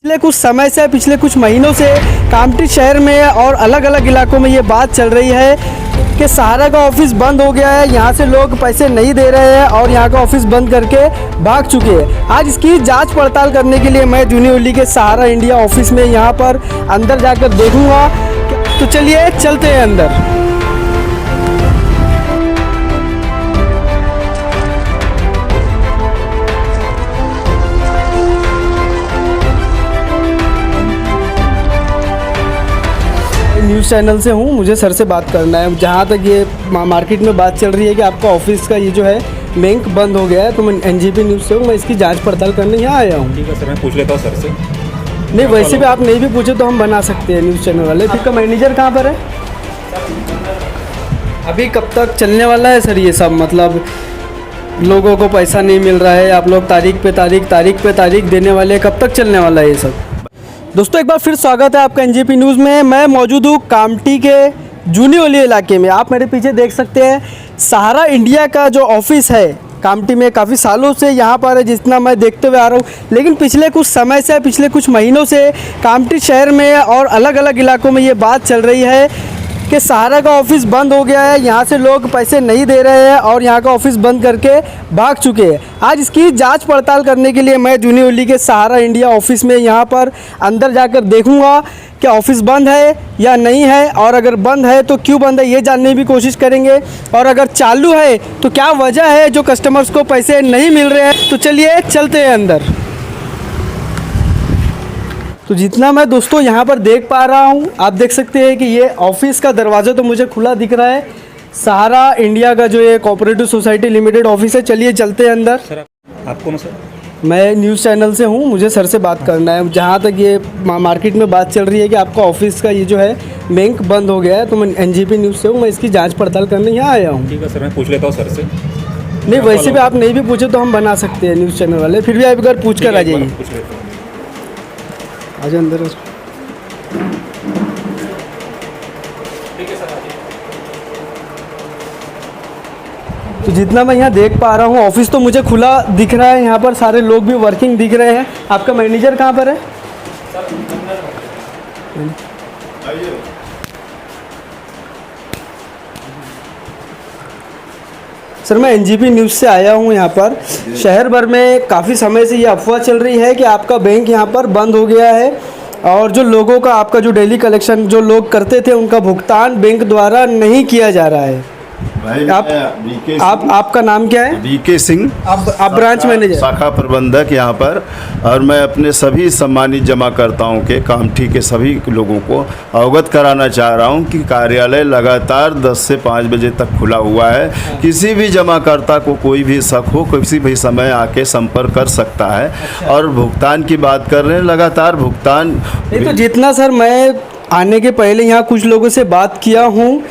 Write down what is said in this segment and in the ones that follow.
पिछले कुछ समय से, पिछले कुछ महीनों से कामठी शहर में और अलग अलग इलाकों में ये बात चल रही है कि सहारा का ऑफिस बंद हो गया है। यहाँ से लोग पैसे नहीं दे रहे हैं और यहाँ का ऑफिस बंद करके भाग चुके हैं। आज इसकी जांच पड़ताल करने के लिए मैं जूनियोली के सहारा इंडिया ऑफिस में यहाँ पर अंदर जाकर देखूँगा। तो चलिए चलते हैं अंदर। न्यूज़ चैनल से हूँ, मुझे सर से बात करना है। जहाँ तक ये मार्केट में बात चल रही है कि आपका ऑफिस का ये जो है बैंक बंद हो गया है, तो मैं एनजीपी न्यूज़ से हूँ, मैं इसकी जांच पड़ताल करने यहाँ आया हूँ। ठीक है सर, मैं पूछ लेता हूँ सर से। नहीं, वैसे भी आप नहीं भी पूछे तो हम बना सकते हैं न्यूज़ चैनल वाले। फिर का मैनेजर कहाँ पर है? अभी कब तक चलने वाला है सर ये सब? मतलब लोगों को पैसा नहीं मिल रहा है, आप लोग तारीख पे तारीख देने वाले, कब तक चलने वाला है ये सब? दोस्तों एक बार फिर स्वागत है आपका एनजीपी न्यूज़ में। मैं मौजूद हूँ कामठी के जूनियोली इलाके में। आप मेरे पीछे देख सकते हैं सहारा इंडिया का जो ऑफिस है कामठी में, काफ़ी सालों से यहाँ पर है जितना मैं देखते हुए आ रहा हूँ। लेकिन पिछले कुछ समय से, पिछले कुछ महीनों से कामठी शहर में और अलग अलग इलाकों में ये बात चल रही है कि सहारा का ऑफिस बंद हो गया है। यहाँ से लोग पैसे नहीं दे रहे हैं और यहाँ का ऑफिस बंद करके भाग चुके हैं। आज इसकी जांच पड़ताल करने के लिए मैं जूनियोली के सहारा इंडिया ऑफिस में यहाँ पर अंदर जाकर देखूँगा कि ऑफिस बंद है या नहीं है, और अगर बंद है तो क्यों बंद है ये जानने की कोशिश करेंगे, और अगर चालू है तो क्या वजह है जो कस्टमर्स को पैसे नहीं मिल रहे हैं। तो चलिए चलते हैं अंदर। तो जितना मैं दोस्तों यहाँ पर देख पा रहा हूँ, आप देख सकते हैं कि ये ऑफिस का दरवाज़ा तो मुझे खुला दिख रहा है। सहारा इंडिया का जो ये कोऑपरेटिव सोसाइटी लिमिटेड ऑफिस है। चलिए चलते हैं अंदर। सर आप कौन हो सर? मैं न्यूज़ चैनल से हूँ, मुझे सर से बात करना है। जहाँ तक ये मार्केट में बात चल रही है कि आपका ऑफिस का ये जो है बैंक बंद हो गया है, तो मैं एनजीपी न्यूज़ से हूँ, मैं इसकी जाँच पड़ताल करने यहाँ आया हूँ। ठीक है सर, मैं पूछ लेता हूँ सर से। नहीं, वैसे भी आप नहीं भी पूछे तो हम बना सकते हैं न्यूज़ चैनल वाले। फिर भी आप एक बार पूछ कर आ जाइए। आज अंदर तो जितना मैं यहाँ देख पा रहा हूँ ऑफिस तो मुझे खुला दिख रहा है। यहाँ पर सारे लोग भी वर्किंग दिख रहे हैं। आपका मैनेजर कहाँ पर है? सर मैं एनजीपी न्यूज़ से आया हूँ यहाँ पर। शहर भर में काफ़ी समय से ये अफवाह चल रही है कि आपका बैंक यहाँ पर बंद हो गया है और जो लोगों का, आपका जो डेली कलेक्शन जो लोग करते थे उनका भुगतान बैंक द्वारा नहीं किया जा रहा है। आपका नाम क्या है? बीके सिंह। आप ब्रांच मैनेजर, शाखा प्रबंधक यहाँ पर। और मैं अपने सभी सम्मानित जमाकर्ताओं के, कामठी के सभी लोगों को अवगत कराना चाह रहा हूँ कि कार्यालय लगातार 10 से 5 बजे तक खुला हुआ है। किसी भी जमाकर्ता को कोई भी शक हो, किसी भी समय आके संपर्क कर सकता है। और भुगतान की बात कर रहे हैं, लगातार भुगतान। तो जितना सर मैं आने के पहले यहाँ कुछ लोगों से बात किया हूँ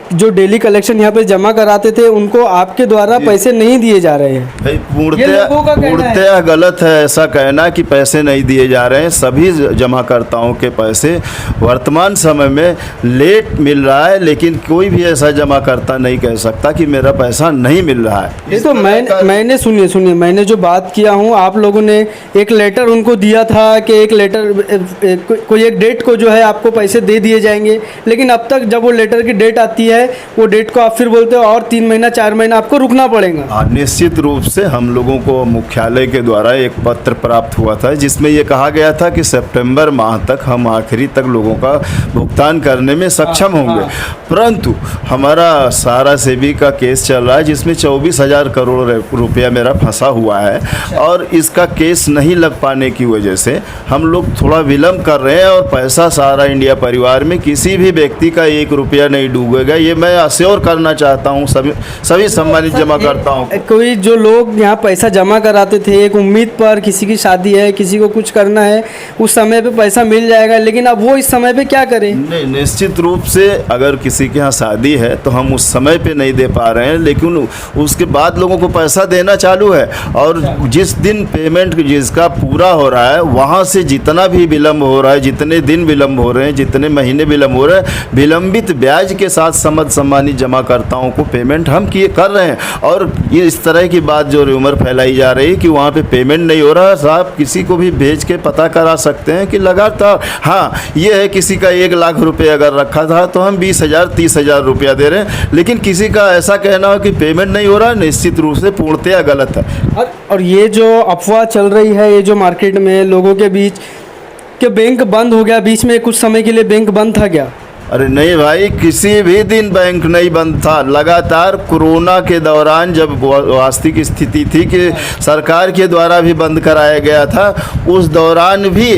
जो डेली कलेक्शन यहाँ पे जमा कराते थे, उनको आपके द्वारा पैसे नहीं दिए जा रहे हैं। भाई पूर्णतः गलत है ऐसा कहना कि पैसे नहीं दिए जा रहे हैं। सभी जमाकर्ताओं के पैसे वर्तमान समय में लेट मिल रहा है, लेकिन कोई भी ऐसा जमाकर्ता नहीं कह सकता कि मेरा पैसा नहीं मिल रहा है। ये तो मैंने सुनिए मैंने जो बात किया हूँ, आप लोगों ने एक लेटर उनको दिया था कि एक लेटर कोई एक डेट को जो है आपको पैसे दे दिए जाएंगे, लेकिन अब तक जब वो लेटर की डेट आती है वो डेट को आप फिर बोलते हो और 3 महीना 4 महीना आपको रुकना पड़ेगा। निश्चित रूप से हम लोगों को मुख्यालय के द्वारा एक पत्र प्राप्त हुआ था जिसमें ये कहा गया था कि सितंबर माह तक हम आखिरी तक लोगों का भुगतान करने में सक्षम होंगे। परंतु हमारा सहारा सेबी का केस चल रहा है जिसमें 24,000 करोड़ रुपया मेरा फंसा हुआ है, और इसका केस नहीं लग पाने की वजह से हम लोग थोड़ा विलम्ब कर रहे हैं। और पैसा सहारा इंडिया परिवार में किसी भी व्यक्ति का 1 रुपया नहीं डूबेगा, ये मैं अश्योर करना चाहता हूँ सभी सम्मानित जमाकर्ताओं को। कोई जो लोग यहाँ पैसा जमा कराते थे एक उम्मीद पर, किसी की शादी है, किसी को कुछ करना है, उस समय पे पैसा मिल जाएगा, लेकिन अब वो इस समय पे क्या करें? नहीं, निश्चित रूप से अगर किसी के यहाँ शादी है तो हम उस समय पे नहीं दे पा रहे हैं, लेकिन उसके बाद लोगों को पैसा देना चालू है। और जिस दिन पेमेंट जिसका पूरा हो रहा है वहाँ से जितना भी विलम्ब हो रहा है, जितने दिन विलम्ब हो रहे हैं, जितने महीने विलम्ब हो रहे हैं, विलंबित ब्याज के साथ खुशामद सम्मानित जमाकर्ताओं को पेमेंट हम किए कर रहे हैं। और ये इस तरह की बात जो र्यूमर फैलाई जा रही है कि वहाँ पे पेमेंट नहीं हो रहा, साहब किसी को भी भेज के पता करा सकते हैं कि लगातार, हाँ ये है किसी का 1 लाख रुपये अगर रखा था तो हम 20,000 30,000 रुपया दे रहे हैं, लेकिन किसी का ऐसा कहना हो कि पेमेंट नहीं हो रहा, निश्चित रूप से पूर्णतया गलत है। और ये जो अफवाह चल रही है, ये जो मार्केट में लोगों के बीच कि बैंक बंद हो गया, बीच में कुछ समय के लिए बैंक बंद था क्या? अरे नहीं भाई, किसी भी दिन बैंक नहीं बंद था। लगातार कोरोना के दौरान जब वास्तविक स्थिति थी कि सरकार के द्वारा भी बंद कराया गया था, उस दौरान भी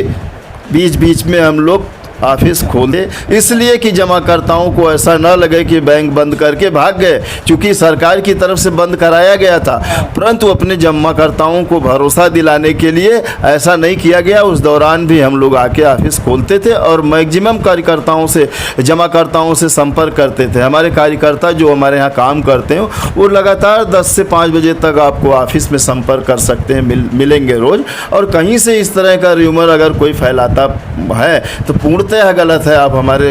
बीच बीच में हम लोग ऑफिस खोले, इसलिए कि जमाकर्ताओं को ऐसा न लगे कि बैंक बंद करके भाग गए, क्योंकि सरकार की तरफ से बंद कराया गया था। परंतु अपने जमाकर्ताओं को भरोसा दिलाने के लिए ऐसा नहीं किया गया। उस दौरान भी हम लोग आके ऑफिस खोलते थे और मैक्सिमम कार्यकर्ताओं से, जमाकर्ताओं से संपर्क करते थे। हमारे कार्यकर्ता जो हमारे यहाँ काम करते हैं वो लगातार 10 से 5 बजे तक आपको ऑफिस में संपर्क कर सकते हैं, मिलेंगे रोज़। और कहीं से इस तरह का र्यूमर अगर कोई फैलाता है तो पूर्णतः गलत है। आप हमारे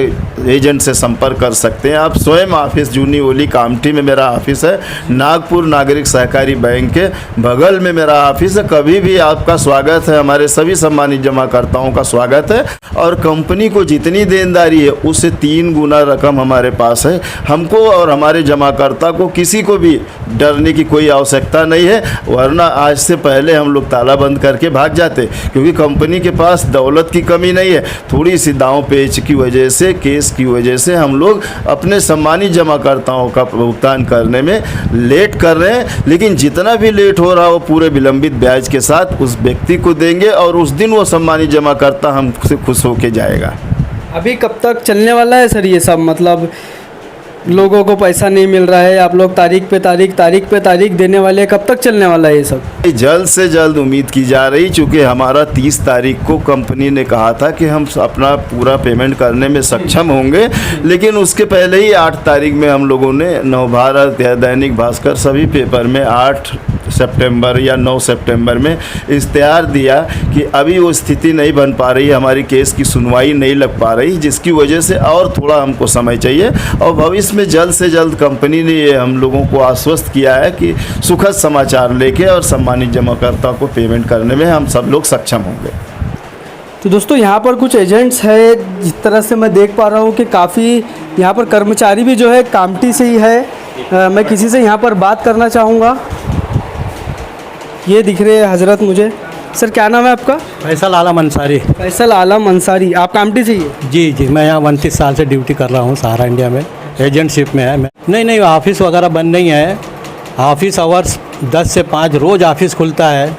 एजेंट से संपर्क कर सकते हैं। आप स्वयं ऑफिस जूनी ओली कामठी में मेरा ऑफिस है, नागपुर नागरिक सहकारी बैंक के बगल में मेरा ऑफिस है। कभी भी आपका स्वागत है, हमारे सभी सम्मानित जमाकर्ताओं का स्वागत है। और कंपनी को जितनी देनदारी है उससे 3 गुना रकम हमारे पास है। हमको और हमारे जमाकर्ता को किसी को भी डरने की कोई आवश्यकता नहीं है, वरना आज से पहले हम लोग ताला बंद करके भाग जाते, क्योंकि कंपनी के पास दौलत की कमी नहीं है। थोड़ी सी दांव पेच की वजह से, केस की वजह से हम लोग अपने सम्मानित जमाकर्ताओं का भुगतान करने में लेट कर रहे हैं, लेकिन जितना भी लेट हो रहा वो पूरे विलंबित ब्याज के साथ उस व्यक्ति को देंगे और उस दिन वो सम्मानित जमाकर्ता हमसे खुश होके जाएगा। अभी कब तक चलने वाला है सर ये सब? मतलब लोगों को पैसा नहीं मिल रहा है, आप लोग तारीख पे तारीख देने वाले, कब तक चलने वाला है ये सब? जल्द से जल्द उम्मीद की जा रही, चूँकि हमारा 30 तारीख को कंपनी ने कहा था कि हम अपना पूरा पेमेंट करने में सक्षम होंगे, लेकिन उसके पहले ही 8 तारीख में हम लोगों ने नवभारत या दैनिक भास्कर सभी पेपर में 8 सितंबर या 9 सितंबर में इश्तेहार दिया कि अभी वो स्थिति नहीं बन पा रही, हमारी केस की सुनवाई नहीं लग पा रही, जिसकी वजह से और थोड़ा हमको समय चाहिए। और भविष्य में जल्द से जल्द कंपनी ने ये हम लोगों को आश्वस्त किया है कि सुखद समाचार लेके और सम्मानित जमाकर्ता को पेमेंट करने में हम सब लोग सक्षम होंगे। तो दोस्तों यहाँ पर कुछ एजेंट्स है, जिस तरह से मैं देख पा रहा हूँ कि काफ़ी यहाँ पर कर्मचारी भी जो है कामठी से ही है। मैं किसी से यहाँ पर बात करना चाहूँगा। ये दिख रहे हैं हजरत मुझे। सर क्या नाम है आपका? फैसल आलम अंसारी। फैसल आलम अंसारी, आप कामठी से ही है? जी जी, मैं यहाँ 29 साल से ड्यूटी कर रहा हूँ सहारा इंडिया में, एजेंटशिप में है मैं। नहीं, ऑफिस वगैरह बंद नहीं है। ऑफिस आवर्स 10 से 5 रोज़ ऑफिस खुलता है,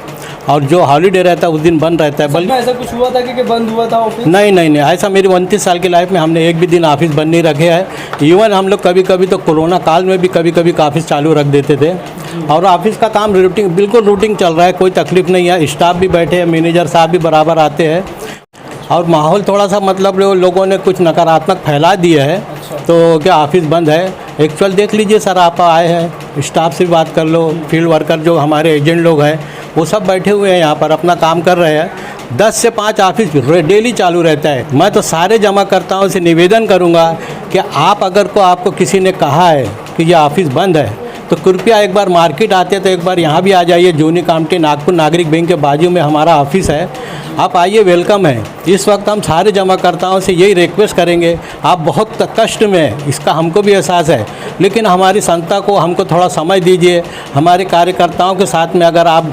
और जो हॉलीडे रहता है उस दिन बंद रहता है। बल्कि ऐसा कुछ हुआ था कि बंद हुआ था ऑफिस? नहीं, ऐसा मेरी 29 साल की लाइफ में हमने एक भी दिन ऑफिस बंद नहीं रखे हैं। इवन हम लोग कभी कभी तो कोरोना काल में भी कभी ऑफिस चालू रख देते थे, और ऑफिस का काम बिल्कुल रूटीन चल रहा है, कोई तकलीफ नहीं है। स्टाफ भी बैठे हैं, मैनेजर साहब भी बराबर आते हैं, और माहौल थोड़ा सा मतलब लोगों ने कुछ नकारात्मक फैला दिया है। तो क्या ऑफिस बंद है? एक्चुअल देख लीजिए सर, आप आए हैं, स्टाफ से बात कर लो, फील्ड वर्कर जो हमारे एजेंट लोग हैं वो सब बैठे हुए हैं यहाँ पर, अपना काम कर रहे हैं। 10 से 5 ऑफिस डेली चालू रहता है। मैं तो सारे जमाकर्ताओं से निवेदन करूँगा कि आप अगर आपको किसी ने कहा है कि ये ऑफिस बंद है, तो कृपया एक बार मार्केट आते तो एक बार यहाँ भी आ जाइए। जूनी कामठी नागपुर नागरिक बैंक के बाजू में हमारा ऑफिस है, आप आइए, वेलकम है। इस वक्त हम सारे जमाकर्ताओं से यही रिक्वेस्ट करेंगे, आप बहुत कष्ट में हैं, इसका हमको भी एहसास है, लेकिन हमारी संस्था को हमको थोड़ा समय दीजिए। हमारे कार्यकर्ताओं के साथ में अगर आप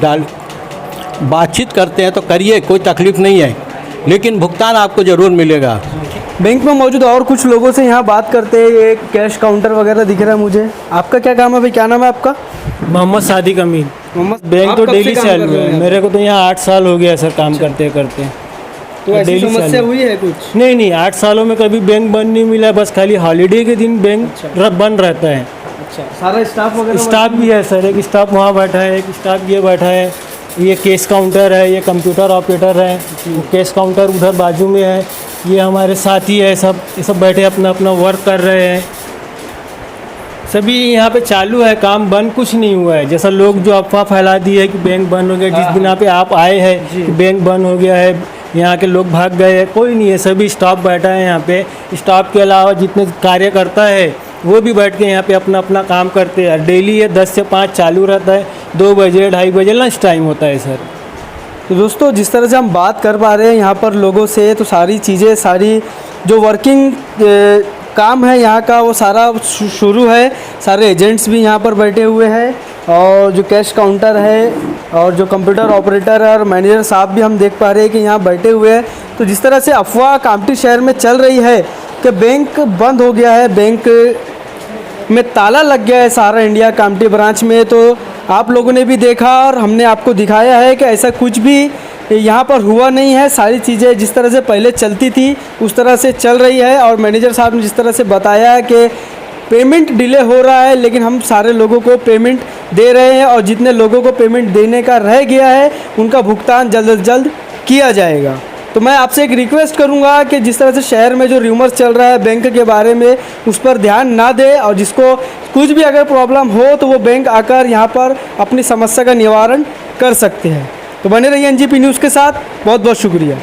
बातचीत करते हैं तो करिए, कोई तकलीफ़ नहीं है, लेकिन भुगतान आपको ज़रूर मिलेगा। बैंक में मौजूद और कुछ लोगों से यहाँ बात करते हैं। ये कैश काउंटर वगैरह दिख रहा है मुझे। आपका क्या काम है भाई? क्या नाम है आपका? मोहम्मद सादिक अमीन। मोहम्मद, बैंक आप तो कब से डेली काम चालू कर रहे है। हैं? मेरे को तो यहाँ 8 साल हो गया सर काम करते करते। तो ऐसी डेली समस्या चालू। हुई है कुछ? नहीं, 8 सालों में कभी बैंक बंद नहीं मिला, बस खाली हॉलीडे के दिन बैंक बंद रहता है। अच्छा, सारा स्टाफ वगैरह? स्टाफ भी है सर, एक स्टाफ वहाँ बैठा है, एक स्टाफ ये बैठा है, ये केस काउंटर है, ये कंप्यूटर ऑपरेटर है, केस काउंटर उधर बाजू में है, ये हमारे साथी है, सब ये सब बैठे अपना अपना वर्क कर रहे हैं। सभी यहाँ पे चालू है, काम बंद कुछ नहीं हुआ है। जैसा लोग जो अफवाह फैला दी है कि बैंक बंद हो गया, जिस दिन यहाँ पे आप आए हैं कि बैंक बंद हो गया है, यहाँ के लोग भाग गए हैं, कोई नहीं है। सभी स्टाफ बैठा है यहाँ पे। स्टाफ के अलावा जितने कार्यकर्ता है वो भी बैठ के यहाँ पे अपना अपना काम करते हैं। डेली ये 10 से 5 चालू रहता है, 2 बजे 2:30 बजे लंच टाइम होता है सर। तो दोस्तों जिस तरह से हम बात कर पा रहे हैं यहाँ पर लोगों से, तो सारी चीज़ें, सारी जो वर्किंग काम है यहाँ का वो सारा शुरू है। सारे एजेंट्स भी यहाँ पर बैठे हुए हैं और जो कैश काउंटर है और जो कंप्यूटर ऑपरेटर और मैनेजर साहब भी हम देख पा रहे हैं कि यहाँ बैठे हुए हैं। तो जिस तरह से अफवाह कामठी शहर में चल रही है कि बैंक बंद हो गया है, बैंक में ताला लग गया है सहारा इंडिया कामठी ब्रांच में, तो आप लोगों ने भी देखा और हमने आपको दिखाया है कि ऐसा कुछ भी यहाँ पर हुआ नहीं है। सारी चीज़ें जिस तरह से पहले चलती थी उस तरह से चल रही है। और मैनेजर साहब ने जिस तरह से बताया है कि पेमेंट डिले हो रहा है, लेकिन हम सारे लोगों को पेमेंट दे रहे हैं और जितने लोगों को पेमेंट देने का रह गया है उनका भुगतान जल्द से जल्द किया जाएगा। तो मैं आपसे एक रिक्वेस्ट करूंगा कि जिस तरह से शहर में जो र्यूमर्स चल रहा है बैंक के बारे में, उस पर ध्यान ना दे और जिसको कुछ भी अगर प्रॉब्लम हो तो वो बैंक आकर यहाँ पर अपनी समस्या का निवारण कर सकते हैं। तो बने रहिए एनजीपी न्यूज़ के साथ। बहुत बहुत शुक्रिया।